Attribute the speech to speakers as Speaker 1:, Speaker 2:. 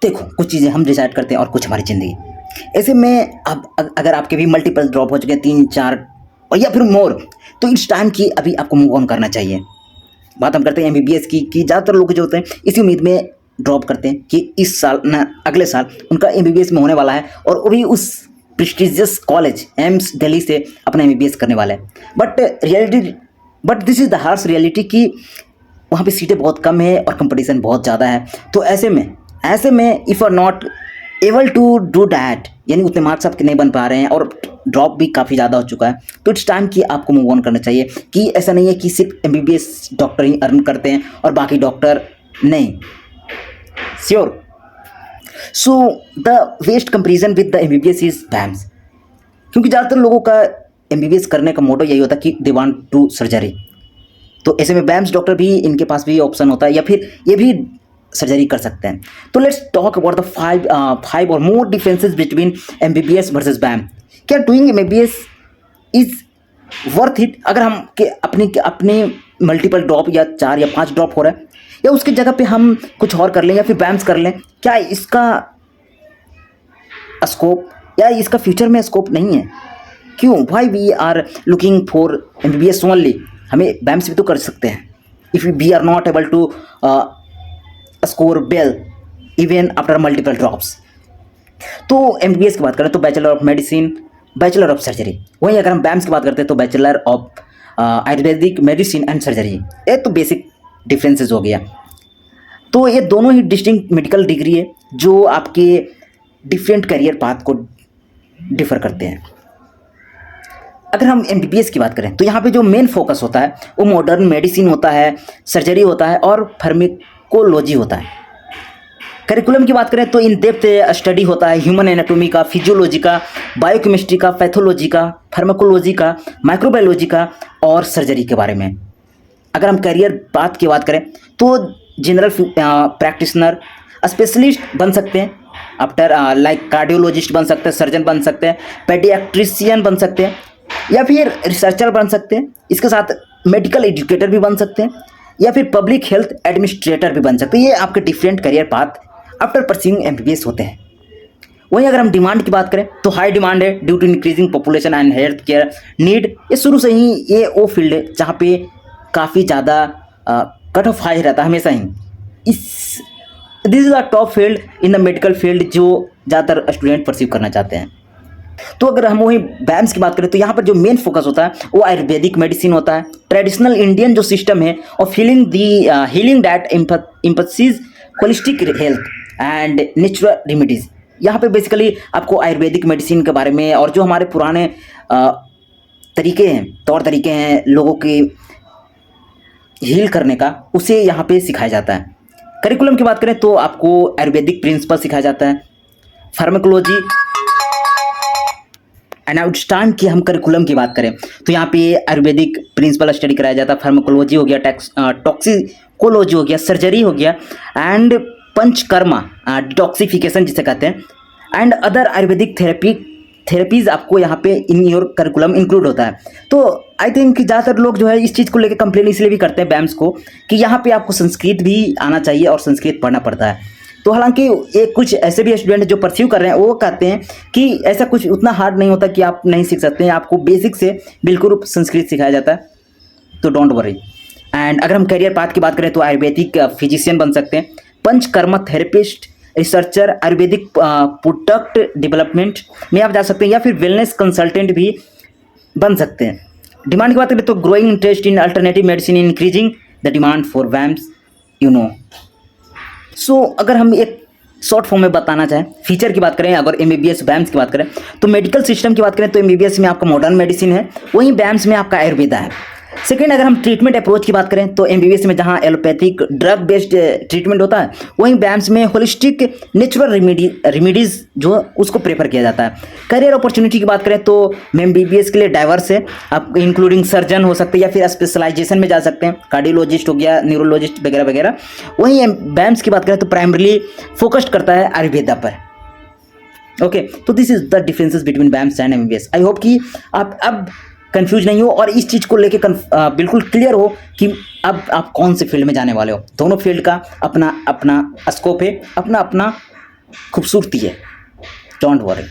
Speaker 1: देखो कुछ चीज़ें हम डिसाइड करते हैं और कुछ हमारी ज़िंदगी। ऐसे में अब अगर आपके भी मल्टीपल ड्रॉप हो चुके हैं 3-4 और या फिर मोर, तो इट्स टाइम कि अभी आपको मूव ऑन करना चाहिए। बात हम करते हैं एमबीबीएस की कि ज़्यादातर लोग जो होते हैं इसी उम्मीद में ड्रॉप करते हैं कि इस साल ना अगले साल उनका एमबीबीएस में होने वाला है और वो भी उस प्रेस्टिजियस कॉलेज एम्स दिल्ली से अपना एमबीबीएस करने वाला है। But this is the harsh reality कि वहाँ पे सीटें बहुत कम है और कंपटीशन बहुत ज़्यादा है। तो ऐसे में if are not able to do that, यानी उतने मार्क्स आपके नहीं बन पा रहे हैं और ड्रॉप भी काफ़ी ज़्यादा हो चुका है, तो इट्स टाइम कि आपको मूव ऑन करना चाहिए। कि ऐसा नहीं है कि सिर्फ एमबीबीएस डॉक्टर ही अर्न करते हैं और बाकी डॉक्टर नहीं। Sure. So the best comparison with the MBBS is BAMS, क्योंकि ज़्यादातर लोगों का एमबीबीएस करने का मोटो यही होता है कि दे वांट टू सर्जरी। तो ऐसे में बैम्स डॉक्टर भी इनके पास भी ऑप्शन होता है या फिर ये भी सर्जरी कर सकते हैं। तो let's talk about the five और मोर डिफरेंसेस बिटवीन एमबीबीएस वर्सेस बैम। क्या doing MBBS is worth it? अगर हम के अपने मल्टीपल ड्रॉप या 4 या 5 ड्रॉप हो रहा है या उसकी जगह पे हम कुछ और कर लें या फिर बैम्स कर लें, क्या इसका स्कोप या इसका फ्यूचर में स्कोप नहीं है? क्यों? Why we are looking for MBBS only? हमें बैम्स भी तो कर सकते हैं if we are not able to score well even after multiple drops. तो एमबीबीएस की बात करें तो bachelor of medicine, bachelor of surgery. वहीं अगर हम बैम्स की बात करते हैं तो bachelor of Ayurvedic medicine and surgery. ये तो बेसिक डिफरेंसेस हो गया। तो ये दोनों ही डिस्टिंक्ट मेडिकल डिग्री है जो आपके डिफरेंट करियर पाथ को डिफर करते हैं। अगर हम एमबीबीएस की बात करें तो यहाँ पे जो मेन फोकस होता है वो मॉडर्न मेडिसिन होता है, सर्जरी होता है और फार्माकोलॉजी होता है। करिकुलम की बात करें तो इन डेप्थ स्टडी होता है ह्यूमन एनाटॉमी का, फिजियोलॉजी का, बायोकेमिस्ट्री का, पैथोलॉजी का, फार्माकोलॉजी का, माइक्रोबायोलॉजी का और सर्जरी के बारे में। अगर हम करियर पाथ की बात करें तो जनरल प्रैक्टिशनर, स्पेशलिस्ट बन सकते हैं आफ्टर लाइक कार्डियोलॉजिस्ट बन सकते हैं, सर्जन बन सकते हैं, पेडियाट्रिशियन बन सकते हैं या फिर रिसर्चर बन सकते हैं। इसके साथ मेडिकल एजुकेटर भी बन सकते हैं या फिर पब्लिक हेल्थ एडमिनिस्ट्रेटर भी बन सकते हैं। ये आपके different career path after pursuing MBBS होते हैं। वहीं अगर हम डिमांड की बात करें तो हाई डिमांड है due to increasing population and health care need. ये शुरू से ही ये वो फील्ड है जहाँ पे काफ़ी ज़्यादा कट ऑफ हाई रहता है हमेशा ही। This is a top field in the medical field जो ज़्यादातर स्टूडेंट परस्यू करना चाहते हैं। तो अगर हम वही बैम्स की बात करें तो यहाँ पर जो मेन फोकस होता है वो आयुर्वेदिक मेडिसिन होता है, ट्रेडिशनल इंडियन जो सिस्टम है of healing that emphasize holistic health and natural remedies. यहाँ पे बेसिकली आपको आयुर्वेदिक मेडिसिन के बारे में और जो हमारे पुराने तरीके हैं, तौर तरीके हैं लोगों के हील करने का, उसे यहाँ पे सिखाया जाता है। करिकुलम की बात करें तो आपको आयुर्वेदिक प्रिंसिपल सिखाया जाता है, फार्माकोलॉजी एंड आउटस्टैंड की हम करिकुलम की बात करें तो यहाँ पे आयुर्वेदिक प्रिंसिपल स्टडी कराया जाता है, फार्माकोलॉजी हो गया, टॉक्सिकोलॉजी हो गया, सर्जरी हो गया एंड पंचकर्मा डिटॉक्सिफिकेशन जिसे कहते हैं एंड अदर आयुर्वेदिक थेरेपीज आपको यहाँ पे इन योर करिकुलम इंक्लूड होता है। तो आई थिंक कि ज़्यादातर लोग जो है इस चीज़ को लेकर कंप्लेन इसलिए भी करते हैं बैम्स को कि यहाँ पे आपको संस्कृत भी आना चाहिए और संस्कृत पढ़ना पड़ता है। तो हालांकि एक कुछ ऐसे भी स्टूडेंट जो परस्यू कर रहे हैं वो कहते हैं कि ऐसा कुछ उतना हार्ड नहीं होता कि आप नहीं सीख सकते हैं, आपको बेसिक से बिल्कुल संस्कृत सिखाया जाता है, तो डोंट वरी। एंड अगर हम करियर पाथ की बात करें तो आयुर्वेदिक फिजिशियन बन सकते हैं, panchakarma therapist, researcher, Ayurvedic product development में आप जा सकते हैं या फिर वेलनेस कंसल्टेंट भी बन सकते हैं। डिमांड की बात करें तो growing interest in alternative medicine increasing the demand for BAMS you know. So अगर हम एक शॉर्ट फॉर्म में बताना चाहें, फीचर की बात करें, अगर एमबीबीएस बैम्स की बात करें तो मेडिकल सिस्टम की बात करें तो एमबीबीएस में आपका मॉडर्न मेडिसिन है, वहीं बैम्स में आपका आयुर्वेदा है। सेकेंड, अगर हम ट्रीटमेंट अप्रोच की बात करें तो एमबीबीएस में जहां एलोपैथिक ड्रग बेस्ड ट्रीटमेंट होता है, वहीं बैम्स में होलिस्टिक नेचुरल रेमेडीज जो उसको प्रेफर किया जाता है। करियर अपॉर्चुनिटी की बात करें तो एमबीबीएस के लिए डाइवर्स है, आप इंक्लूडिंग सर्जन हो सकते हैं या फिर स्पेशलाइजेशन में जा सकते हैं, कार्डियोलॉजिस्ट हो गया, न्यूरोलॉजिस्ट वगैरह वगैरह। वहीं बैम्स की बात करें तो प्राइमरीली फोकस्ड करता है आयुर्वेदा पर। ओके, तो this is the differences between BAMS and MBBS. I hope कि आप अब कंफ्यूज नहीं हो और इस चीज़ को लेके बिल्कुल क्लियर हो कि अब आप कौन से फील्ड में जाने वाले हो। दोनों फील्ड का अपना अपना स्कोप है, अपना अपना खूबसूरती है, डोंट वरी।